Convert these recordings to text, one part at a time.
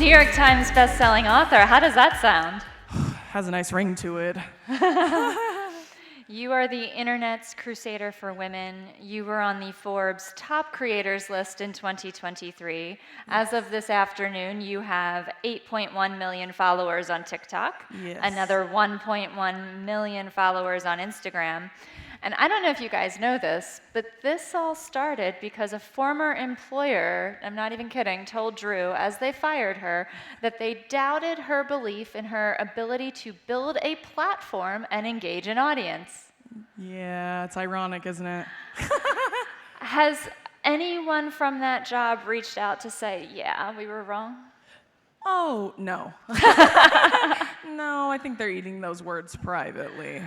New York Times best-selling author. How does that sound? Has a nice ring to it. You are the internet's crusader for women. You were on the Forbes top creators list in 2023. As of this afternoon, you have 8.1 million followers on TikTok, another 1.1 million followers on Instagram. And I don't know if you guys know this, but this all started because a former employer, I'm not even kidding, told Drew as they fired her that they doubted her belief in her ability to build a platform and engage an audience. Yeah, it's ironic, isn't it? Has anyone from that job reached out to say, yeah, we were wrong? Oh, no. No, I think they're eating those words privately.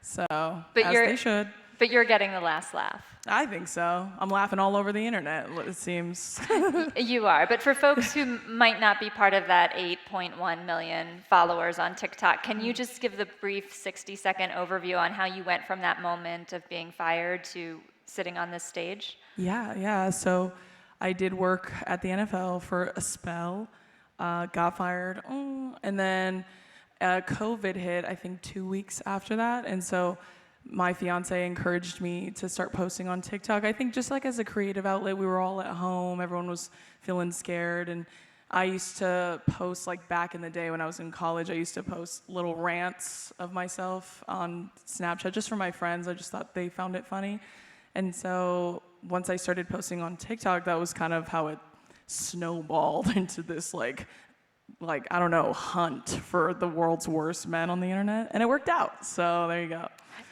So, as they should. But you're getting the last laugh. I think so. I'm laughing all over the internet, it seems. You are. But for folks who might not be part of that 8.1 million followers on TikTok, can you just give the brief 60-second overview on how you went from that moment of being fired to sitting on this stage? Yeah. So I did work at the NFL for a spell, got fired, and then COVID hit, I think 2 weeks after that, and so my fiance encouraged me to start posting on TikTok. I think just like as a creative outlet, we were all at home, everyone was feeling scared, and I used to post, like back in the day when I was in college, I used to post little rants of myself on Snapchat just for my friends. I just thought they found it funny. And so once I started posting on TikTok, that was kind of how it snowballed into this like I don't know, hunt for the world's worst men on the internet, and it worked out. So there you go.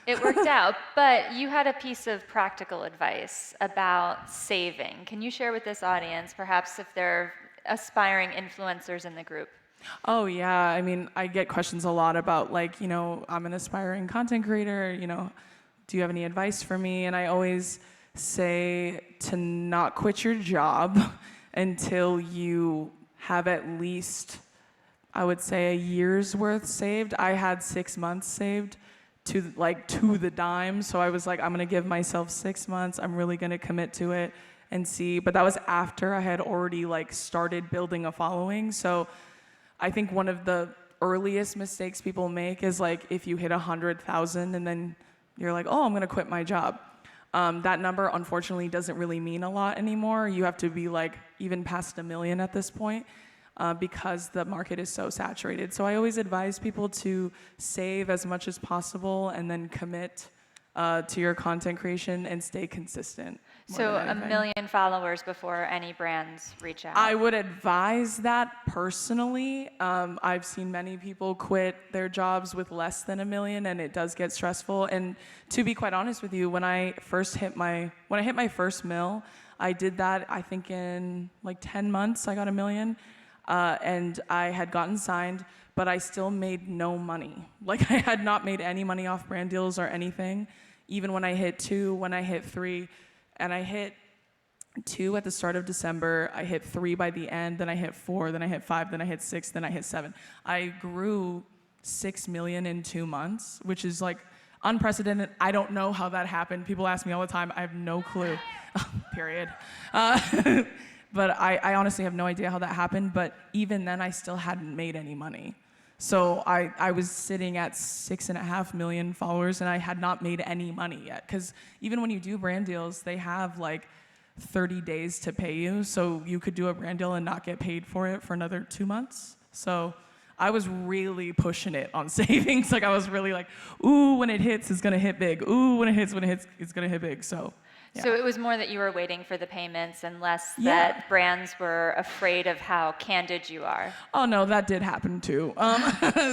It worked out, but you had a piece of practical advice about saving. Can you share with this audience, perhaps if they're aspiring influencers in the group? Oh yeah, I mean, I get questions a lot about like, I'm an aspiring content creator, do you have any advice for me? And I always say to not quit your job until you have at least, I would say, a year's worth saved. I had 6 months saved to the dime. So I was like, I'm gonna give myself 6 months. I'm really gonna commit to it and see. But that was after I had already started building a following. So I think one of the earliest mistakes people make is if you hit 100,000 and then you're like, oh, I'm gonna quit my job. That number, unfortunately, doesn't really mean a lot anymore. You have to be even past 1 million at this point because the market is so saturated. So I always advise people to save as much as possible and then commit to your content creation and stay consistent. So 1 million followers before any brands reach out? I would advise that personally. I've seen many people quit their jobs with less than 1 million, and it does get stressful. And to be quite honest with you, when I hit my first mil, I did that I think in 10 months. I got 1 million, and I had gotten signed, but I still made no money. I had not made any money off brand deals or anything. Even when I hit 2, when I hit 3. And I hit 2 at the start of December, I hit 3 by the end, then I hit 4, then I hit 5, then I hit 6, then I hit 7. I grew 6 million in 2 months, which is unprecedented. I don't know how that happened. People ask me all the time. I have no clue, period. But I honestly have no idea how that happened, but even then I still hadn't made any money. So I was sitting at 6.5 million followers, and I had not made any money yet. Because even when you do brand deals, they have 30 days to pay you. So you could do a brand deal and not get paid for it for another 2 months. So I was really pushing it on savings. I was really ooh, when it hits, it's gonna hit big. Ooh, when it hits, it's gonna hit big. So. Yeah. So it was more that you were waiting for the payments and less that brands were afraid of how candid you are. Oh no, that did happen too.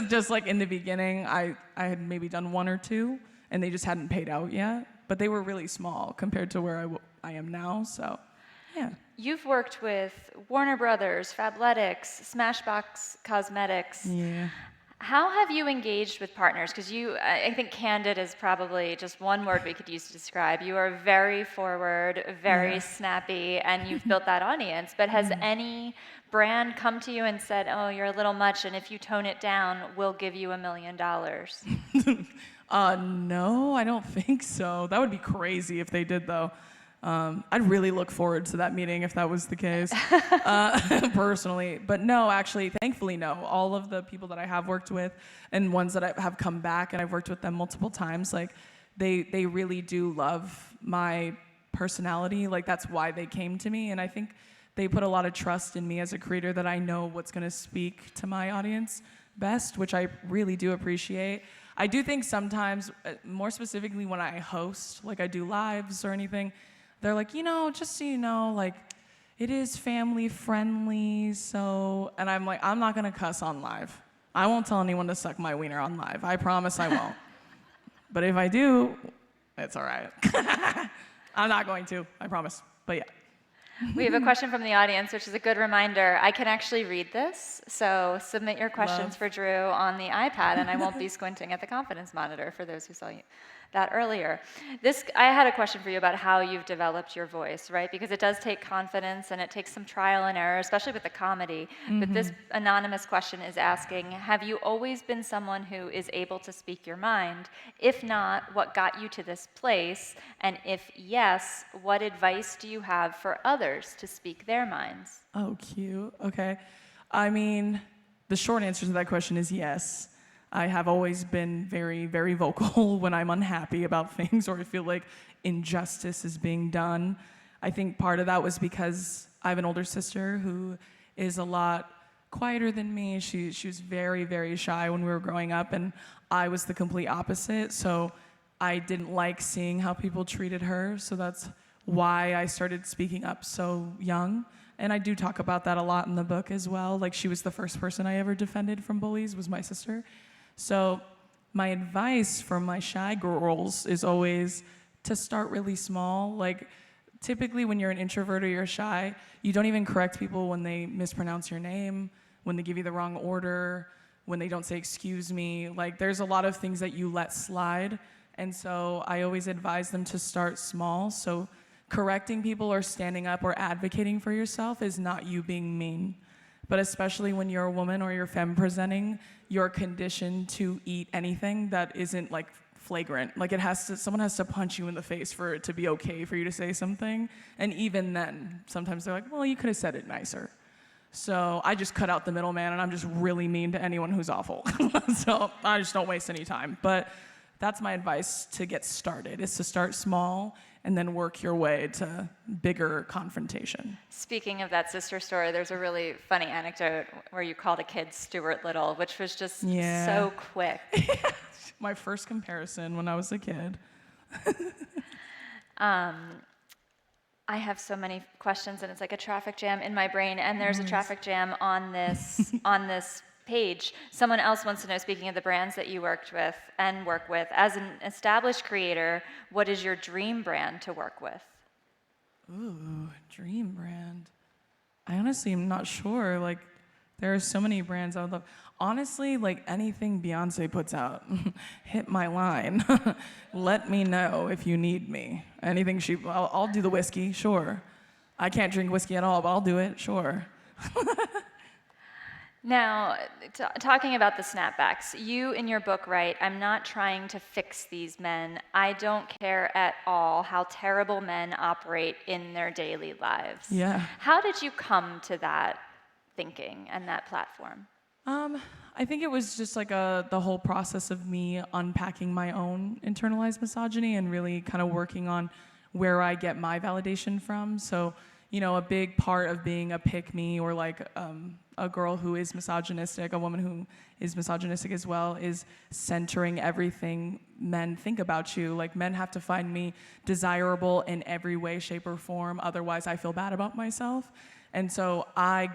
Just in the beginning, I had maybe done 1 or 2, and they just hadn't paid out yet. But they were really small compared to where I am now. So, yeah. You've worked with Warner Brothers, Fabletics, Smashbox Cosmetics. Yeah. How have you engaged with partners? Because I think candid is probably just one word we could use to describe. You are very forward, very snappy, and you've built that audience. But has any brand come to you and said, oh, you're a little much, and if you tone it down, we'll give you $1 million? No, I don't think so. That would be crazy if they did, though. I'd really look forward to that meeting if that was the case, personally. But no, actually, thankfully, no. All of the people that I have worked with and ones that have come back and I've worked with them multiple times, like they really do love my personality. Like that's why they came to me. And I think they put a lot of trust in me as a creator that I know what's going to speak to my audience best, which I really do appreciate. I do think sometimes, more specifically when I host, like I do lives or anything, they're like, just so you know, like, it is family friendly, so, and I'm like, I'm not gonna cuss on live. I won't tell anyone to suck my wiener on live. I promise I won't. But if I do, it's all right. I'm not going to, I promise, but yeah. We have a question from the audience, which is a good reminder. I can actually read this, so submit your questions for Drew on the iPad, and I won't be squinting at the confidence monitor for those who saw that earlier. I had a question for you about how you've developed your voice, right? Because it does take confidence, and it takes some trial and error, especially with the comedy. But this anonymous question is asking, have you always been someone who is able to speak your mind? If not, what got you to this place? And if yes, what advice do you have for others to speak their minds? Oh, cute. Okay. I mean, the short answer to that question is yes. I have always been very, very vocal when I'm unhappy about things or I feel like injustice is being done. I think part of that was because I have an older sister who is a lot quieter than me. She was very, very shy when we were growing up, and I was the complete opposite. So I didn't like seeing how people treated her. So that's why I started speaking up so young. And I do talk about that a lot in the book as well. Like, she was the first person I ever defended from bullies, was my sister. So my advice for my shy girls is always to start really small. Like, typically when you're an introvert or you're shy, you don't even correct people when they mispronounce your name, when they give you the wrong order, when they don't say excuse me. Like, there's a lot of things that you let slide. And so I always advise them to start small. So correcting people or standing up or advocating for yourself is not you being mean. But especially when you're a woman or you're femme presenting, you're conditioned to eat anything that isn't like flagrant. Like, someone has to punch you in the face for it to be okay for you to say something. And even then, sometimes they're like, well, you could have said it nicer. So I just cut out the middleman, and I'm just really mean to anyone who's awful. So I just don't waste any time. But that's my advice to get started, is to start small and then work your way to bigger confrontation. Speaking of that sister story, there's a really funny anecdote where you called a kid Stuart Little, which was just so quick. My first comparison when I was a kid. I have so many questions, and it's like a traffic jam in my brain, and there's a traffic jam on this page. Someone else wants to know, speaking of the brands that you work with, as an established creator, what is your dream brand to work with? Ooh, dream brand. I honestly am not sure. Like, there are so many brands I would love. Honestly, like anything Beyonce puts out, hit my line. Let me know if you need me. Anything I'll do the whiskey, sure. I can't drink whiskey at all, but I'll do it, sure. Now, talking about the snapbacks, you in your book write, I'm not trying to fix these men. I don't care at all how terrible men operate in their daily lives. Yeah. How did you come to that thinking and that platform? I think it was just like the whole process of me unpacking my own internalized misogyny and really kind of working on where I get my validation from. So, a big part of being a pick-me or like a girl who is misogynistic, a woman who is misogynistic as well, is centering everything men think about you. Like, men have to find me desirable in every way, shape, or form. Otherwise, I feel bad about myself. And so I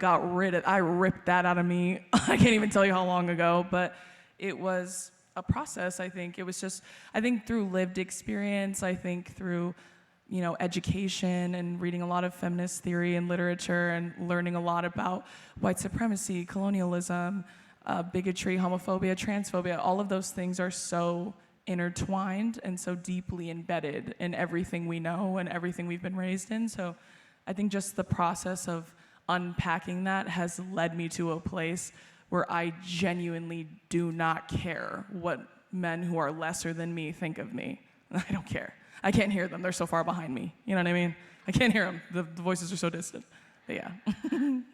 ripped that out of me. I can't even tell you how long ago, but it was a process, I think. It was just, I think through lived experience, I think through education and reading a lot of feminist theory and literature and learning a lot about white supremacy, colonialism, bigotry, homophobia, transphobia. All of those things are so intertwined and so deeply embedded in everything we know and everything we've been raised in. So I think just the process of unpacking that has led me to a place where I genuinely do not care what men who are lesser than me think of me. I don't care. I can't hear them. They're so far behind me. You know what I mean? I can't hear them. The voices are so distant. But yeah.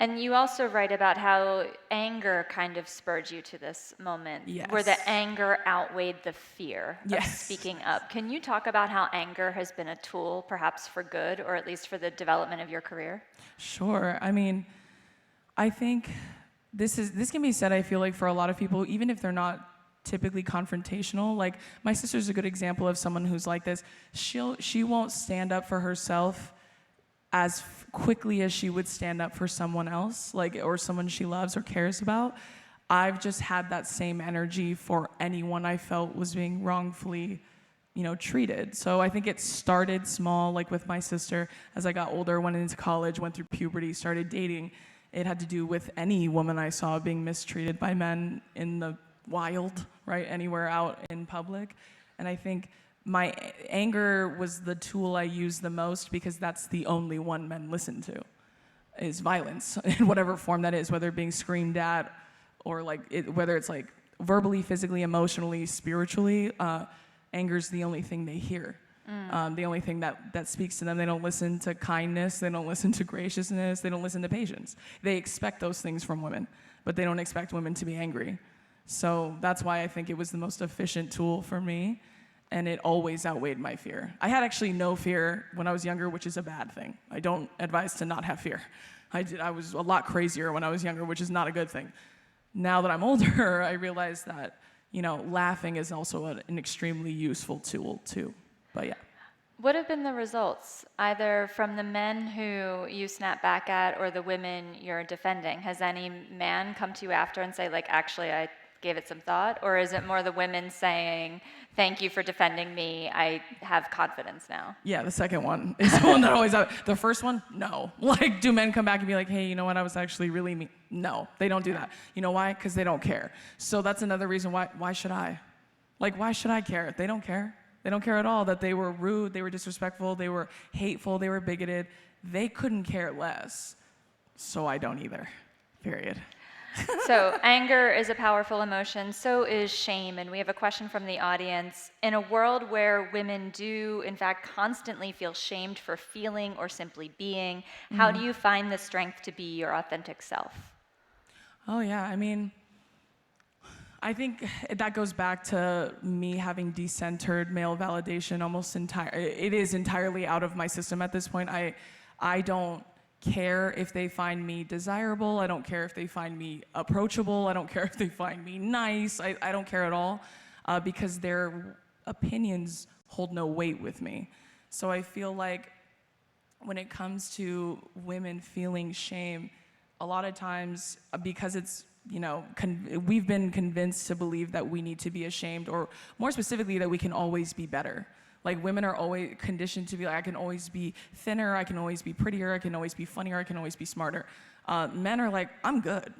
And you also write about how anger kind of spurred you to this moment, where the Yes. anger outweighed the fear of Yes. speaking up. Can you talk about how anger has been a tool, perhaps for good, or at least for the development of your career? Sure. I mean, I think this can be said, I feel like, for a lot of people, even if they're not typically confrontational. Like, my sister's a good example of someone who's like this. She won't stand up for herself as quickly as she would stand up for someone else, like, or someone she loves or cares about. I've just had that same energy for anyone I felt was being wrongfully, treated. So I think it started small, like with my sister. As I got older, went into college, went through puberty, started dating. It had to do with any woman I saw being mistreated by men in the wild, right, anywhere out in public. And I think my anger was the tool I used the most, because that's the only one men listen to, is violence in whatever form that is, whether it being screamed at or whether it's like verbally, physically, emotionally, spiritually. Anger's the only thing they hear. The only thing that speaks to them. They don't listen to kindness. They don't listen to graciousness. They don't listen to patience. They expect those things from women, but they don't expect women to be angry. So that's why I think it was the most efficient tool for me. And it always outweighed my fear. I had actually no fear when I was younger, which is a bad thing. I don't advise to not have fear. I was a lot crazier when I was younger, which is not a good thing. Now that I'm older, I realize that, laughing is also an extremely useful tool too. But yeah. What have been the results, either from the men who you snap back at or the women you're defending? Has any man come to you after and say, like, actually, I gave it some thought? Or is it more the women saying, thank you for defending me, I have confidence now? Yeah, the second one is the one that always, the first one, no. Like, do men come back and be like, hey, you know what, I was actually really mean? No, they don't do that. You know why? Because they don't care. So that's another reason why should I? Like, why should I care? They don't care. They don't care at all that they were rude, they were disrespectful, they were hateful, they were bigoted. They couldn't care less. So I don't either, period. So anger is a powerful emotion, so is shame. And we have a question from the audience. In a world where women do, in fact, constantly feel shamed for feeling or simply being, how do you find the strength to be your authentic self? Oh yeah, I mean, I think that goes back to me having decentered male validation almost it is entirely out of my system at this point. I don't care if they find me desirable. I don't care if they find me approachable. I don't care if they find me nice. I don't care at all, because their opinions hold no weight with me. So I feel like when it comes to women feeling shame, a lot of times, because it's, we've been convinced to believe that we need to be ashamed, or more specifically, that we can always be better. Like, women are always conditioned to be like, I can always be thinner, I can always be prettier, I can always be funnier, I can always be smarter. Men are like, I'm good.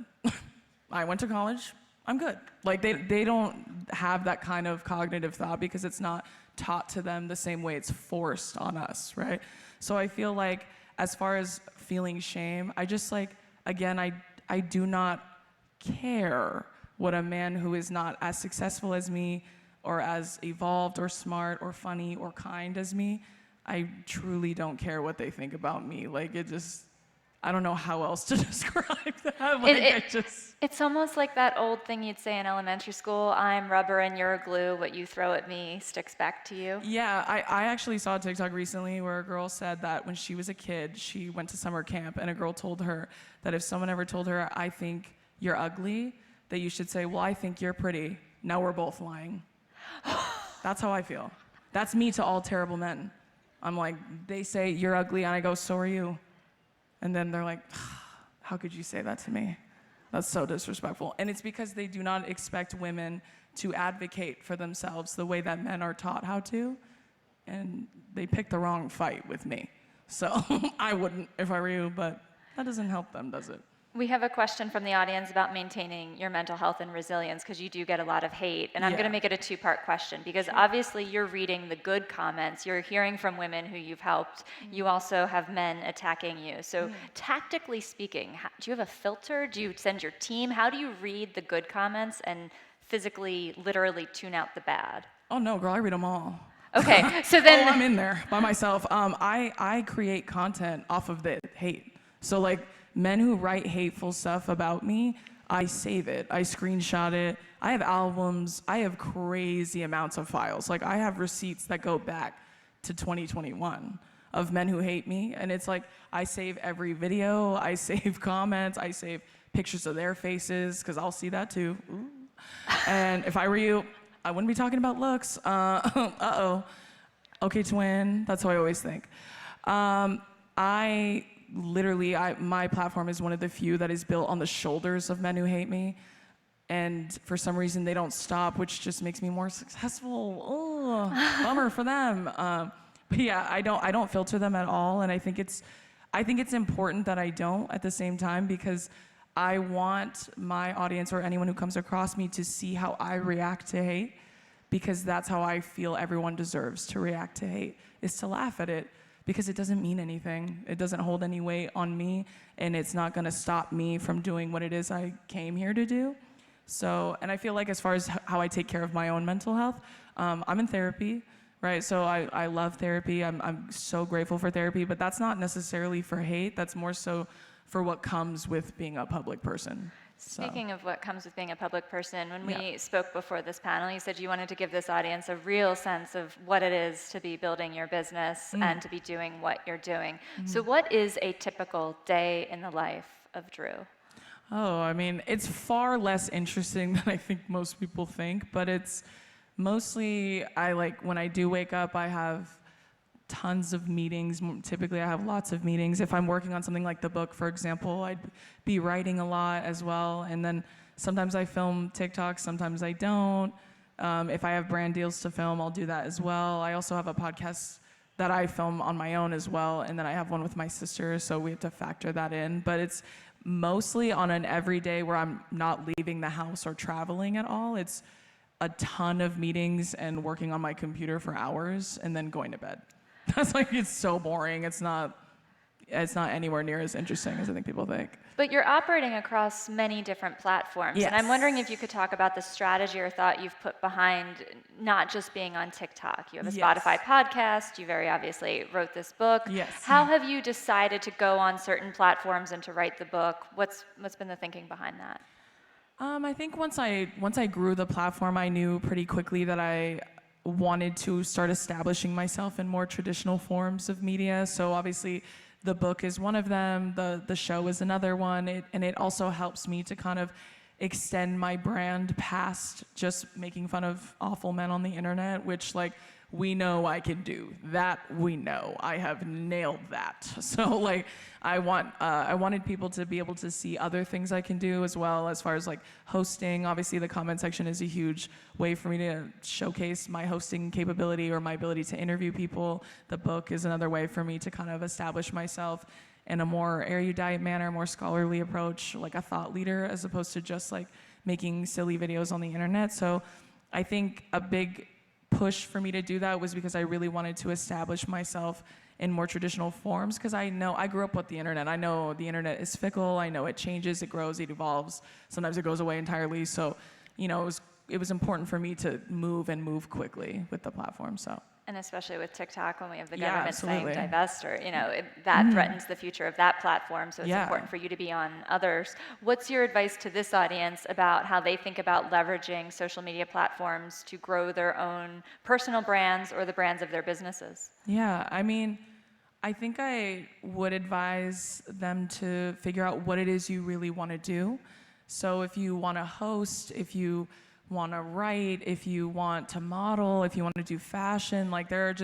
I went to college, I'm good. Like, they don't have that kind of cognitive thought, because it's not taught to them the same way it's forced on us, right? So I feel like, as far as feeling shame, I just again, I do not care what a man who is not as successful as me, or as evolved or smart or funny or kind as me, I truly don't care what they think about me. Like, it just, I don't know how else to describe that. It's almost like that old thing you'd say in elementary school, I'm rubber and you're glue, what you throw at me sticks back to you. Yeah, I actually saw a TikTok recently where a girl said that when she was a kid, she went to summer camp, and a girl told her that if someone ever told her, I think you're ugly, that you should say, well, I think you're pretty. Now we're both lying. That's how I feel. That's me to all terrible men. I'm like, they say you're ugly, and I go, so are you. And then they're like, how could you say that to me? That's so disrespectful. And it's because they do not expect women to advocate for themselves the way that men are taught how to. And they picked the wrong fight with me. So I wouldn't if I were you, but that doesn't help them, does it? We have a question from the audience about maintaining your mental health and resilience, because you do get a lot of hate. And I'm going to make it a two-part question, because obviously you're reading the good comments, you're hearing from women who you've helped, you also have men attacking you. So tactically speaking, do you have a filter? Do you send your team? How do you read the good comments and physically, literally tune out the bad? Oh no, girl, I read them all. Okay, so Oh, then I'm in there by myself. I create content off of the hate. So like men who write hateful stuff about me, I save it. I screenshot it. I have albums. I have crazy amounts of files. Like I have receipts that go back to 2021 of men who hate me. And it's like, I save every video. I save comments. I save pictures of their faces because I'll see that too. Ooh. And if I were you, I wouldn't be talking about looks. Uh-oh. Okay, twin. That's how I always think. I literally, my platform is one of the few that is built on the shoulders of men who hate me. And for some reason, they don't stop, which just makes me more successful. Oh, bummer for them. But yeah, I don't filter them at all. And I think it's important that I don't at the same time because I want my audience or anyone who comes across me to see how I react to hate, because that's how I feel everyone deserves to react to hate, is to laugh at it, because it doesn't mean anything. It doesn't hold any weight on me, and it's not gonna stop me from doing what it is I came here to do. So, and I feel like as far as how I take care of my own mental health, I'm in therapy, right? So I love therapy. I'm so grateful for therapy, but that's not necessarily for hate. That's more so for what comes with being a public person. Speaking of what comes with being a public person, when we spoke before this panel, you said you wanted to give this audience a real sense of what it is to be building your business and to be doing what you're doing. So what is a typical day in the life of Drew? Oh, I mean, it's far less interesting than I think most people think, but it's mostly, when I do wake up, I have tons of meetings. Typically, I have lots of meetings. If I'm working on something like the book, for example, I'd be writing a lot as well. And then sometimes I film TikToks, sometimes I don't. If I have brand deals to film, I'll do that as well. I also have a podcast that I film on my own as well. And then I have one with my sister, so we have to factor that in. But it's mostly on an everyday where I'm not leaving the house or traveling at all. It's a ton of meetings and working on my computer for hours and then going to bed. That's it's so boring. It's not anywhere near as interesting as I think people think. But you're operating across many different platforms. Yes. And I'm wondering if you could talk about the strategy or thought you've put behind not just being on TikTok. You have a Spotify podcast. You very obviously wrote this book. Yes. How have you decided to go on certain platforms and to write the book? What's been the thinking behind that? I think once I grew the platform, I knew pretty quickly that I wanted to start establishing myself in more traditional forms of media. So obviously the book is one of them, the show is another one, and it also helps me to kind of extend my brand past just making fun of awful men on the internet, which we know I can do. That we know. I have nailed that. So I wanted people to be able to see other things I can do as well, as far as hosting. Obviously the comment section is a huge way for me to showcase my hosting capability or my ability to interview people. The book is another way for me to kind of establish myself in a more erudite manner, more scholarly approach, like a thought leader, as opposed to just making silly videos on the internet. So I think a big push for me to do that was because I really wanted to establish myself in more traditional forms, because I grew up with the internet. I know the internet is fickle. I know it changes, it grows, it evolves. Sometimes it goes away entirely. So, it was important for me to move quickly with the platform. So. And especially with TikTok, when we have the government saying absolutely. divest, or that threatens the future of that platform. So it's important for you to be on others. What's your advice to this audience about how they think about leveraging social media platforms to grow their own personal brands or the brands of their businesses? Yeah, I mean, I think I would advise them to figure out what it is you really want to do. So if you want to host, if you want to write, if you want to model, if you want to do fashion, there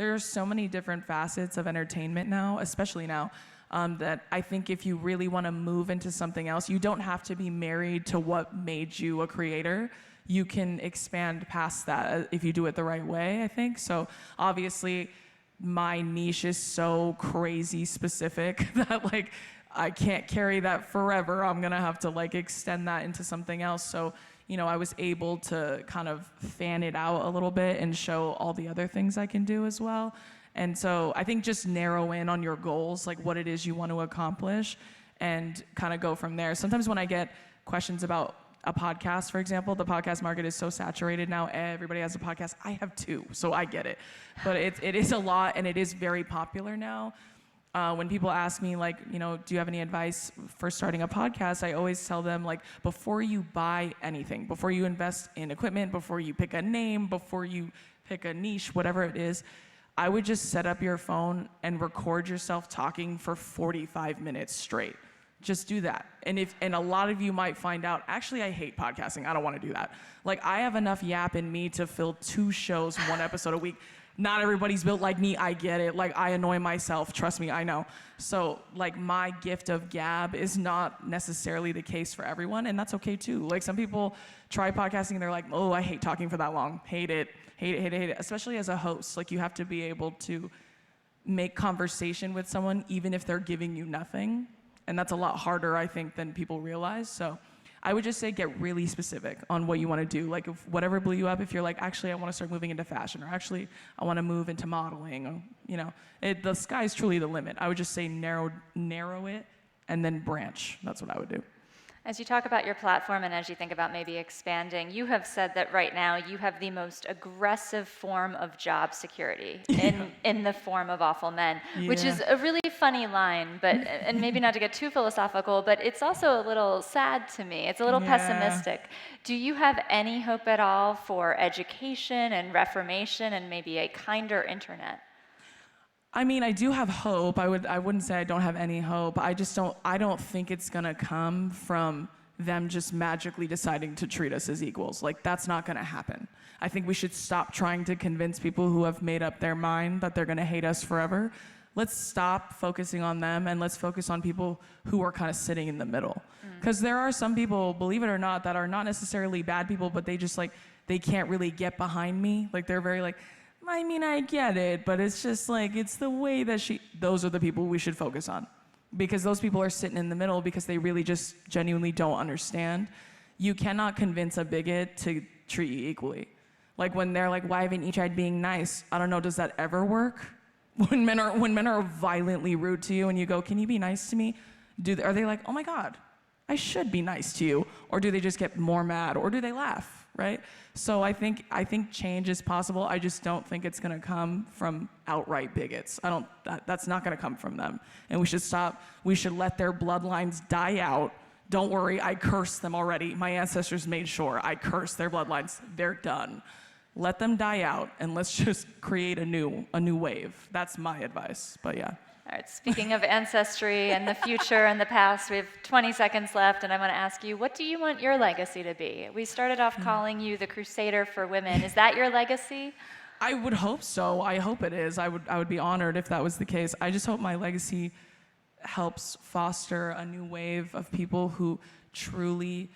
are so many different facets of entertainment now, especially now, that I think if you really want to move into something else, you don't have to be married to what made you a creator. You can expand past that if you do it the right way, I think. So obviously my niche is so crazy specific that I can't carry that forever. I'm gonna have to extend that into something else. So I was able to kind of fan it out a little bit and show all the other things I can do as well. And so I think just narrow in on your goals, what it is you want to accomplish, and kind of go from there. Sometimes when I get questions about a podcast, for example. The podcast market is so saturated now. Everybody has a podcast. I have 2, so I get it. But it is a lot, and it is very popular now. When people ask me, like, you know, do you have any advice for starting a podcast? I always tell them, like, before you buy anything, before you invest in equipment, before you pick a name, before you pick a niche, whatever it is, I would just set up your phone and record yourself talking for 45 minutes straight. Just do that. And a lot of you might find out, actually, I hate podcasting. I don't want to do that. Like, I have enough yap in me to fill 2 shows, 1 episode a week. Not everybody's built like me. I get it. Like, I annoy myself. Trust me, I know. So, like, my gift of gab is not necessarily the case for everyone, and that's okay too. Like, some people try podcasting and they're like, oh, I hate talking for that long. Hate it. Hate it, hate it, hate it. Especially as a host. Like, you have to be able to make conversation with someone even if they're giving you nothing. And that's a lot harder, I think, than people realize. So I would just say get really specific on what you want to do. Like, if whatever blew you up, if you're like, actually, I want to start moving into fashion, or actually, I want to move into modeling, or, you know, the sky's truly the limit. I would just say narrow it and then branch. That's what I would do. As you talk about your platform and as you think about maybe expanding, you have said that right now you have the most aggressive form of job security in the form of awful men, which is a really funny line, but and maybe not to get too philosophical, but it's also a little sad to me. It's a little pessimistic. Do you have any hope at all for education and reformation and maybe a kinder internet? I mean, I do have hope. I wouldn't say I don't have any hope. I don't think it's gonna come from them just magically deciding to treat us as equals. Like, that's not gonna happen. I think we should stop trying to convince people who have made up their mind that they're gonna hate us forever. Let's stop focusing on them and let's focus on people who are kind of sitting in the middle. Because there are some people, believe it or not, that are not necessarily bad people, but they just, like, they can't really get behind me. Like, they're very like, I mean, I get it, but it's just like, it's the way that those are the people we should focus on. Because those people are sitting in the middle because they really just genuinely don't understand. You cannot convince a bigot to treat you equally. Like, when they're like, why haven't you tried being nice? I don't know, does that ever work? When men are violently rude to you and you go, can you be nice to me? Are they like, oh my God, I should be nice to you? Or do they just get more mad? Or do they laugh, right? So I think change is possible. I just don't think it's gonna come from outright bigots. That's not gonna come from them. And we should stop. We should let their bloodlines die out. Don't worry, I cursed them already. My ancestors made sure I cursed their bloodlines. They're done. Let them die out, and let's just create a new wave. That's my advice, but yeah. All right, speaking of ancestry and the future and the past, we have 20 seconds left, and I want to ask you, what do you want your legacy to be? We started off calling you the Crusader for Women. Is that your legacy? I would hope so. I hope it is. I would be honored if that was the case. I just hope my legacy helps foster a new wave of people who truly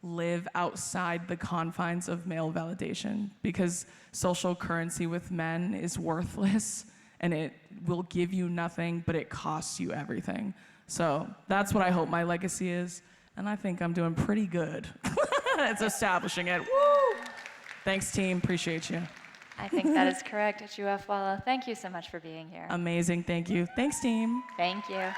live outside the confines of male validation, because social currency with men is worthless and it will give you nothing, but it costs you everything. So that's what I hope my legacy is, and I think I'm doing pretty good. It's establishing it. Woo! Thanks, team. Appreciate you. I think that is correct. Juafwala, thank you so much for being here. Amazing. Thank you. Thanks, team. Thank you.